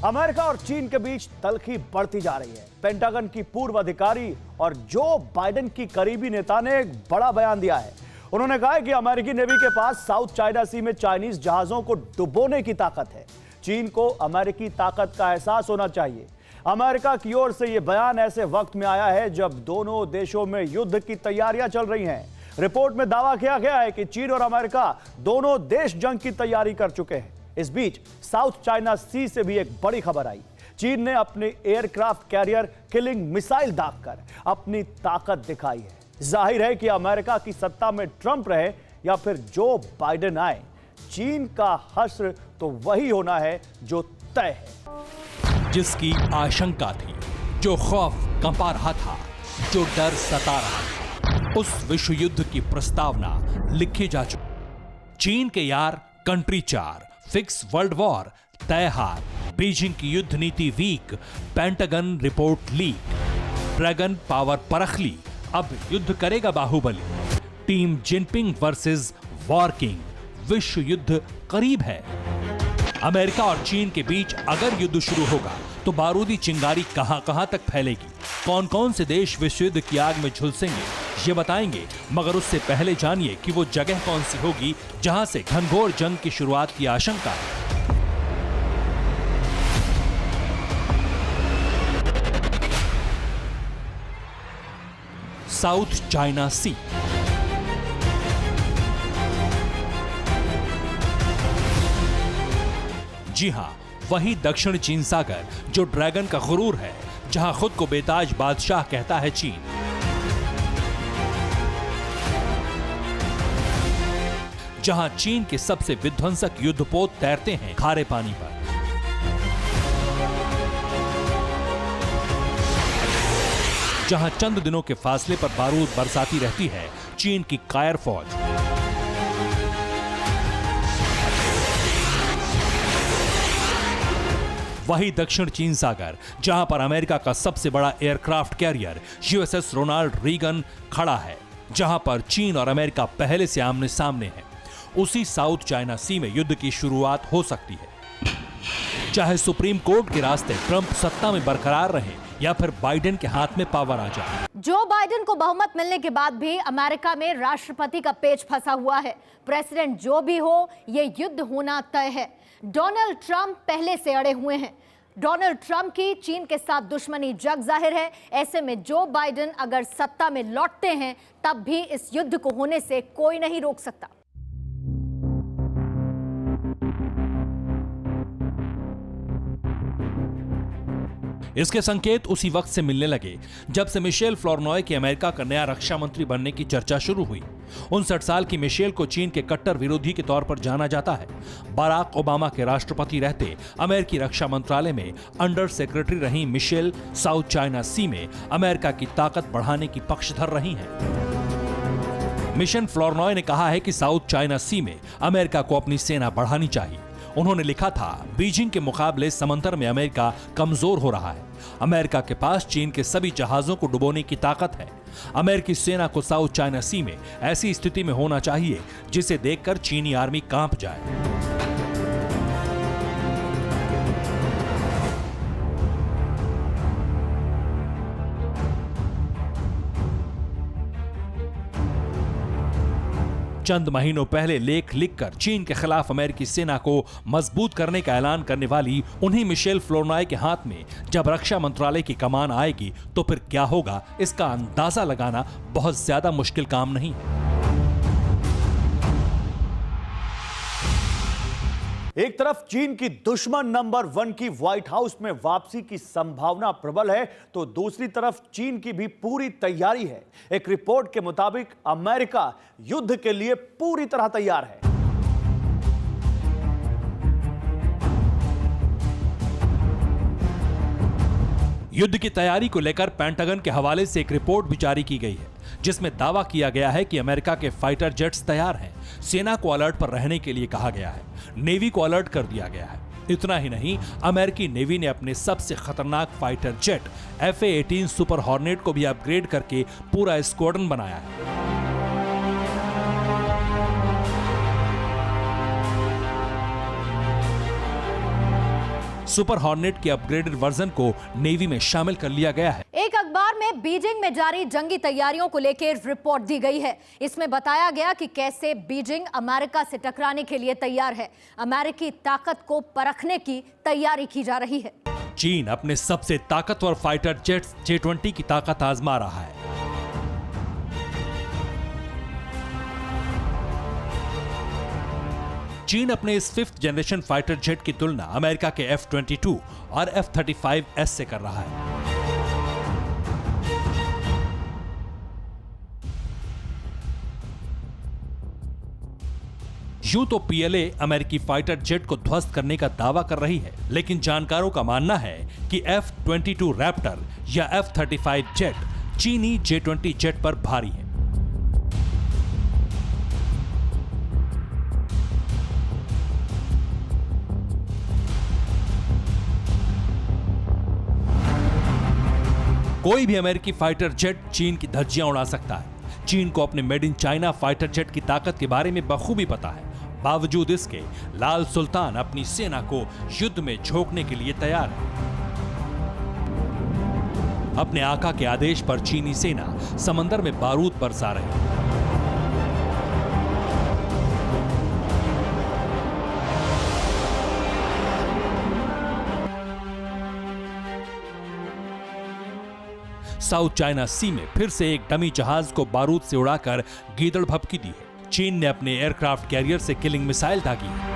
America और चीन के बीच तल्खी बढ़ती जा रही है। पेंटागन की पूर्व अधिकारी और जो बाइडेन की करीबी नेता ने एक बड़ा बयान दिया है। उन्होंने कहा है कि अमेरिकी नेवी के पास साउथ चाइना सी में चाइनीज जहाजों को डुबोने की ताकत है। चीन को अमेरिकी ताकत का एहसास होना चाहिए। अमेरिका की ओर से यह बयान ऐसे वक्त में आया है जब दोनों देशों में युद्ध की तैयारियां चल रही हैं। रिपोर्ट में दावा किया गया है कि चीन और अमेरिका दोनों देश जंग की तैयारी कर चुके हैं। इस बीच साउथ चाइना सी से भी एक बड़ी खबर आई। चीन ने अपने एयरक्राफ्ट कैरियर किलिंग मिसाइल दागकर अपनी ताकत दिखाई है। जाहिर है कि अमेरिका की सत्ता में ट्रंप रहे या फिर जो बाइडेन आए, चीन का हश्र तो वही होना है जो तय है। जिसकी आशंका थी, जो खौफ कंपा रहा था, जो डर सता रहा था, उस विश्व युद्ध की प्रस्तावना लिखी जा चुकी। चीन के यार कंट्री 4, फिक्स वर्ल्ड वॉर, तय हार, बीजिंग की युद्ध नीति weak, Pentagon report leak, dragon power परख ली, अब युद्ध करेगा बाहुबली, team Jinping versus war king, विश्व युद्ध करीब है। अमेरिका और चीन के बीच अगर युद्ध शुरू होगा तो बारूदी चिंगारी कहां-कहां तक फैलेगी, कौन-कौन से देश विश्व युद्ध की आग में झुलसेंगे, ये बताएंगे। मगर उससे पहले जानिए कि वो जगह कौन सी होगी जहां से घनघोर जंग की शुरुआत की आशंका है। साउथ चाइना सी। जी हां, वही दक्षिण चीन सागर जो ड्रैगन का गुरूर है, जहां खुद को बेताज बादशाह कहता है चीन। जहां चीन के सबसे विध्वंसक युद्धपोत तैरते हैं खारे पानी पर। जहां चंद दिनों के फासले पर बारूद बरसाती रहती है चीन की कायर फौज। वही दक्षिण चीन सागर जहां पर अमेरिका का सबसे बड़ा aircraft carrier USS Ronald Reagan खड़ा है, जहां पर चीन और अमेरिका पहले से आमने सामने हैं। उसी साउथ चाइना सी में युद्ध की शुरुआत हो सकती है। चाहे सुप्रीम कोर्ट के रास्ते ट्रंप सत्ता में बरकरार रहे या फिर बाइडेन के हाथ में पावर आ जाए। जो बाइडेन को बहुमत मिलने के बाद भी अमेरिका में राष्ट्रपति का पेच फंसा हुआ है। प्रेसिडेंट जो भी हो, ये युद्ध होना तय है। डोनाल्ड ट्रंप पहले से अड़े हुए हैं। डोनाल्ड ट्रंप की चीन के साथ दुश्मनी जग जाहिर है। ऐसे में जो बाइडेन अगर सत्ता में लौटते हैं तब भी इस युद्ध को होने से कोई नहीं रोक सकता। इसके संकेत उसी वक्त से मिलने लगे जब से मिशेल फ्लोरनॉय की अमेरिका का नया रक्षा मंत्री बनने की चर्चा शुरू हुई। 59 साल की मिशेल को चीन के कट्टर विरोधी के तौर पर जाना जाता है। बराक ओबामा के राष्ट्रपति रहते अमेरिकी रक्षा मंत्रालय में अंडर सेक्रेटरी रही मिशेल साउथ चाइना सी में अमेरिका की ताकत बढ़ाने की पक्षधर रही हैं। मिशन फ्लोरनॉय ने कहा है कि साउथ चाइना सी में अमेरिका को अपनी सेना बढ़ानी चाहिए। उन्होंने लिखा था, बीजिंग के मुकाबले समंदर में अमेरिका कमजोर हो रहा है। अमेरिका के पास चीन के सभी जहाजों को डुबोने की ताकत है। अमेरिकी सेना को साउथ चाइना सी में ऐसी स्थिति में होना चाहिए जिसे देखकर चीनी आर्मी कांप जाए। चंद महीनों पहले लेख लिखकर चीन के खिलाफ अमेरिकी सेना को मजबूत करने का ऐलान करने वाली उन्हीं मिशेल फ्लोरनॉय के हाथ में जब रक्षा मंत्रालय की कमान आएगी तो फिर क्या होगा, इसका अंदाजा लगाना बहुत ज्यादा मुश्किल काम नहीं है। एक तरफ चीन की दुश्मन नंबर 1 की व्हाइट हाउस में वापसी की संभावना प्रबल है, तो दूसरी तरफ चीन की भी पूरी तैयारी है। एक रिपोर्ट के मुताबिक अमेरिका युद्ध के लिए पूरी तरह तैयार है। युद्ध की तैयारी को लेकर पेंटागन के हवाले से एक रिपोर्ट भी जारी की गई है, जिसमें दावा किया गया है कि अमेरिका के फाइटर जेट्स तैयार हैं। सेना को अलर्ट पर रहने के लिए कहा गया है। नेवी को अलर्ट कर दिया गया है। इतना ही नहीं, अमेरिकी नेवी ने अपने सबसे खतरनाक fighter jet FA-18 super hornet को भी अपग्रेड करके पूरा स्क्वाड्रन बनाया है। सुपर हॉर्नेट के अपग्रेडेड वर्जन को नेवी में शामिल कर लिया गया है। एक अखबार में बीजिंग में जारी जंगी तैयारियों को लेकर रिपोर्ट दी गई है। इसमें बताया गया कि कैसे बीजिंग अमेरिका से टकराने के लिए तैयार है। अमेरिकी ताकत को परखने की तैयारी की जा रही है। चीन अपने सबसे ताकतवर फाइटर जेट्स J-20 की ताकत आजमा रहा है। चीन अपने इस 5th जनरेशन फाइटर जेट की तुलना अमेरिका के F-22 और F-35S से कर रहा है। यूं तो PLA अमेरिकी फाइटर जेट को ध्वस्त करने का दावा कर रही है, लेकिन जानकारों का मानना है कि F-22 रैप्टर या F-35 जेट चीनी J-20 जेट पर भारी है। कोई भी अमेरिकी फाइटर जेट चीन की धज्जियां उड़ा सकता है। चीन को अपने made in China fighter jet की ताकत के बारे में बखूबी पता है। बावजूद इसके लाल सुल्तान अपनी सेना को युद्ध में झोंकने के लिए तैयार है। अपने आका के आदेश पर चीनी सेना समंदर में बारूद बरसा रही है। साउथ चाइना सी में फिर से एक डमी जहाज को बारूद से उड़ाकर गीदड़ भभकी दी है। चीन ने अपने एयरक्राफ्ट कैरियर से किलिंग मिसाइल दागी है।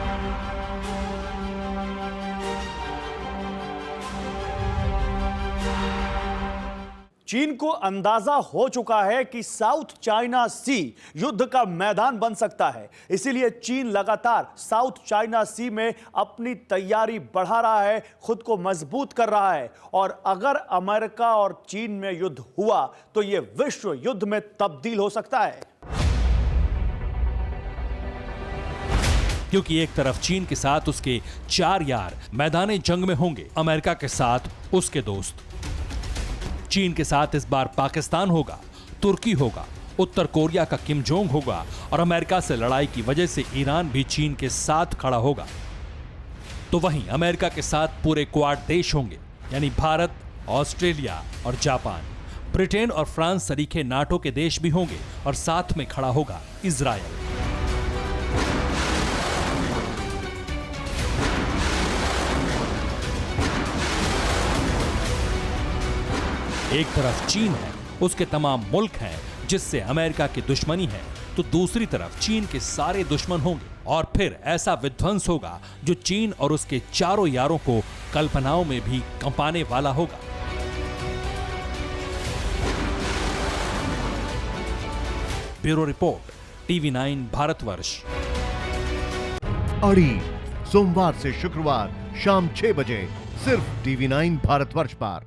चीन को अंदाजा हो चुका है कि साउथ चाइना सी युद्ध का मैदान बन सकता है। इसीलिए चीन लगातार साउथ चाइना सी में अपनी तैयारी बढ़ा रहा है, खुद को मजबूत कर रहा है। और अगर अमेरिका और चीन में युद्ध हुआ तो यह विश्व युद्ध में तब्दील हो सकता है। क्योंकि एक तरफ चीन के साथ उसके 4 यार मैदाने जंग में होंगे, अमेरिका के साथ उसके दोस्त। चीन के साथ इस बार पाकिस्तान होगा, तुर्की होगा, उत्तर कोरिया का किम जोंग होगा और अमेरिका से लड़ाई की वजह से ईरान भी चीन के साथ खड़ा होगा। तो वहीं अमेरिका के साथ पूरे क्वाड देश होंगे, यानी भारत, ऑस्ट्रेलिया और जापान। ब्रिटेन और फ्रांस सरीखे नाटो के देश भी होंगे और साथ में खड़ा होगा इजराइल। एक तरफ चीन है, उसके तमाम मुल्क हैं जिससे अमेरिका की दुश्मनी है, तो दूसरी तरफ चीन के सारे दुश्मन होंगे और फिर ऐसा विध्वंस होगा जो चीन और उसके चारों यारों को कल्पनाओं में भी कंपाने वाला होगा। Bureau report, TV9 Bharatvarsh. अड़ी सोमवार से शुक्रवार शाम 6 बजे सिर्फ TV9 भारतवर्ष पर।